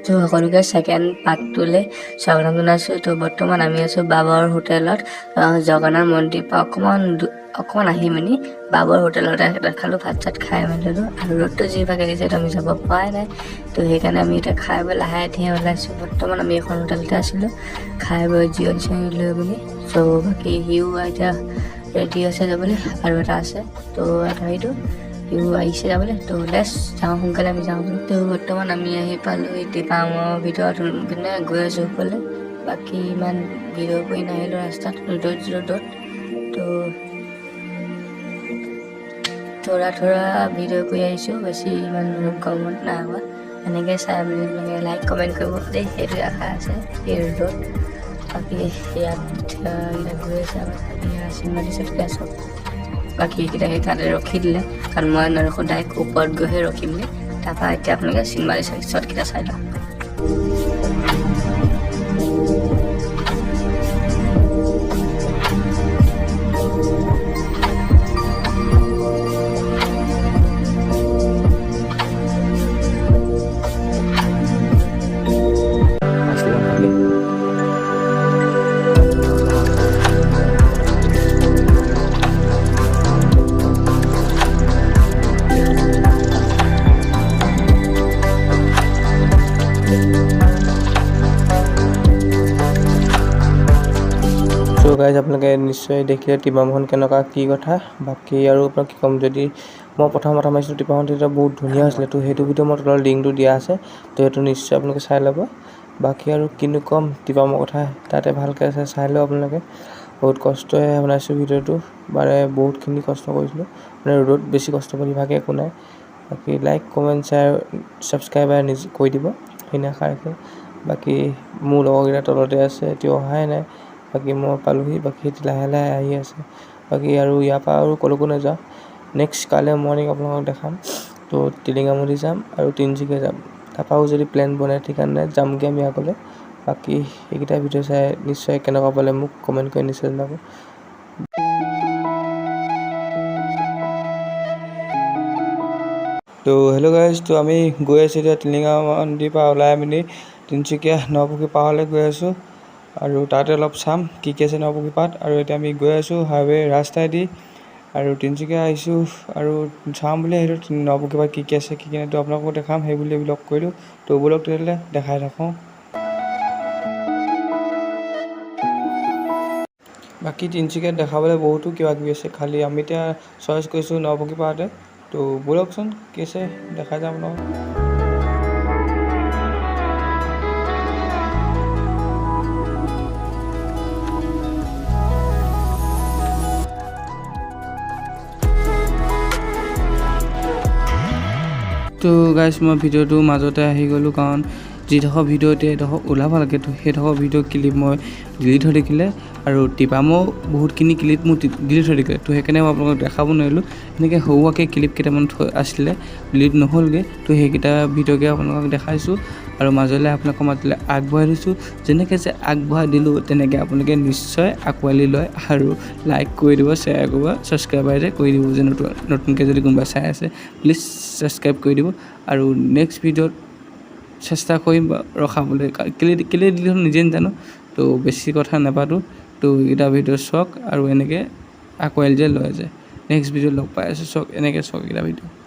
তো সকলোকে ছেকেণ্ড পাৰ্টটোলৈ স্বাগতম জনাইছোঁ। তো বৰ্তমান আমি আছোঁ বাবৰ হোটেলত জগন্নাথ মন্দিৰৰ পৰা অকণমান আহি মেলি বাবৰ হোটেলত খালোঁ, ভাত চাত খাই মেলিলোঁ। আৰু ৰ'দটো যিভাগে দিছে আমি যাব পৰাই নাই। তো সেইকাৰণে আমি এতিয়া খাই বৈ লাহে ধীৰে ওলাইছোঁ। বৰ্তমান আমি এখন হোটেলতে আছিলোঁ খাই বৈ জিৰণি চিৰণি লৈ মেলি। চ' বাকী সিও এতিয়া ৰেডি হৈছে যাবলৈ, আৰু এটা আছে। তো সেইটো সিও আহিছে যাবলৈ। তো লেটছ যাওঁ, সোনকালে আমি যাওঁ বুলি। তো বৰ্তমান আমি আহি পালোঁ টিপামৰ ভিতৰত পিনে গৈ আছোঁ ওপৰলৈ। বাকী ইমান ভিডিঅ' কৰি নাহিলোঁ ৰাস্তাত ৰ'দত। তো থোৰা ভিডিঅ' কৰি আহিছোঁ, বেছি ইমান গৰমত নাই হোৱা। এনেকৈ চাই মেলি মানে লাইক কমেণ্ট কৰিব দেই, সেইটোৱে আশা আছে এই ৰ'দত। বাকী ইয়াত গৈ আছে চিনেমা দিছে আছোঁ। বাকী এইকেইটা সেই তাতে ৰখি দিলে, কাৰণ মই নৰখোঁ, ডাইৰেক্ট ওপৰত গৈহে ৰখিমগৈ। তাৰপৰা এতিয়া আপোনালোকে চিনেমা দিছে শ্বৰ্টকেইটা চাই লওঁ। তো গাইজ আপোনালোকে নিশ্চয় দেখিলে টিপামখন কেনেকুৱা কি কথা। বাকী আৰু আপোনাক কি ক'ম, যদি মই প্ৰথম মাৰিছিলোঁ টিপামখন তেতিয়া বহুত ধুনীয়া হৈছিলে। তো সেইটো ভিডিঅ' মই তলত লিংকটো দিয়া আছে, তো সেইটো নিশ্চয় আপোনালোকে চাই ল'ব। বাকী আৰু কিনো ক'ম টিপামৰ কথা, তাতে ভালকৈ আছে চাই লওঁ আপোনালোকে। বহুত কষ্টৰে বনাইছোঁ ভিডিঅ'টো, বহুতখিনি কষ্ট কৰিছিলোঁ, মানে ৰ'দত বেছি কষ্ট কৰি ভাগে একো নাই। বাকী লাইক কমেণ্ট শ্বেয়াৰ ছাবস্ক্ৰাইব নিজে কৰি দিব, সেইখিনি আশা ৰাখোঁ। বাকী মোৰ লগৰকেইটা তলতে আছে, এতিয়া অহাই নাই। বাকী মই পালোহি, বাকী লাহে লাহে আহি আছে। বাকী আৰু ইয়াৰ পৰা আৰু ক'লৈকো নাযাওঁ। নেক্সট কাইলৈ মৰ্ণিং আপোনালোকক দেখাম। তো টিলিঙামুখি যাম আৰু তিনিচুকীয়া যাম। তাৰপৰাও যদি প্লেন বনাই ঠিকানা নাই, যামগৈ আমি আগলৈ। বাকী এইকেইটা ভিডিঅ' চাই নিশ্চয় কেনেকুৱা পালে মোক কমেণ্ট কৰি নিশ্চয় জনাব। তো হেল্ল' গাইজ, তো আমি গৈ আছোঁ এতিয়া টিলিঙা মন্দিৰৰ পৰা ওলাই মেলি তিনিচুকীয়া নপুখুৰী পাৰলৈ গৈ আছোঁ। আৰু তাতে অলপ চাম কি আছে নপুখুৰী পাৰত। আৰু এতিয়া আমি গৈ আছোঁ হাইৱে ৰাস্তাইদি, আৰু তিনিচুকীয়া আহিছোঁ আৰু চাম বুলি আহিলোঁ নপুখুৰী পাৰত কি আছে কি নাই। তো আপোনালোকো দেখাম সেই বুলি ব্লগ কৰিলোঁ। তো ব্লগ তেতিয়াহ'লে দেখাই থাকোঁ। বাকী তিনিচুকীয়াত দেখাবলৈ বহুতো কিবা কিবি আছে, খালি আমি এতিয়া চইচ কৰিছোঁ নপুখুৰী পাৰতে। তো ব'লকচোন কি আছে দেখাই যাম ন। তো গাইজ মই ভিডিঅ'টোৰ মাজতে আহি গ'লোঁ, কাৰণ যিডোখৰ ভিডিঅ' এতিয়া এইডোখৰ ওলাব লাগে, তো সেইডোখৰ ভিডিঅ' ক্লিপ মই ডিলিট হৈ থাকিলে, আৰু টিপামৰ বহুতখিনি ক্লিপ মোৰ ডিলিট হৈ থাকিলে। তো সেইকাৰণে মই আপোনালোকক দেখাব নোৱাৰিলোঁ। এনেকৈ সৰুৱাকৈ ক্লিপ কেইটামান আছিলে, ডিলিট নহ'লগৈ। তো সেইকেইটা ভিডিঅ'কে আপোনালোকক দেখাইছোঁ, আৰু মাজলৈ আপোনালোকৰ মাজলৈ আগবঢ়াই দিছোঁ। যেনেকৈ যে আগবঢ়াই দিলোঁ, তেনেকৈ আপোনালোকে নিশ্চয় আঁকোৱালি লয়, আৰু লাইক কৰি দিব, শ্বেয়াৰ কৰিব, ছাবস্ক্ৰাইবাৰতে কৰি দিব। যে নতুনকৈ যদি কোনোবাই চাই আছে, প্লিজ ছাবস্ক্ৰাইব কৰি দিব। আৰু নেক্সট ভিডিঅ'ত চেষ্টা কৰিম ৰখাবলৈ, কেলৈ দিলোঁ নিজে নাজানো। তো বেছি কথা নাপাতোঁ। তো এইকেইটা ভিডিঅ' চাওক, আৰু এনেকৈ আঁকোৱালি যে লয় যে নেক্সট ভিডিঅ'ত লগ পাই আছোঁ, চাওক এনেকৈ চাওক এইকেইটা ভিডিঅ'।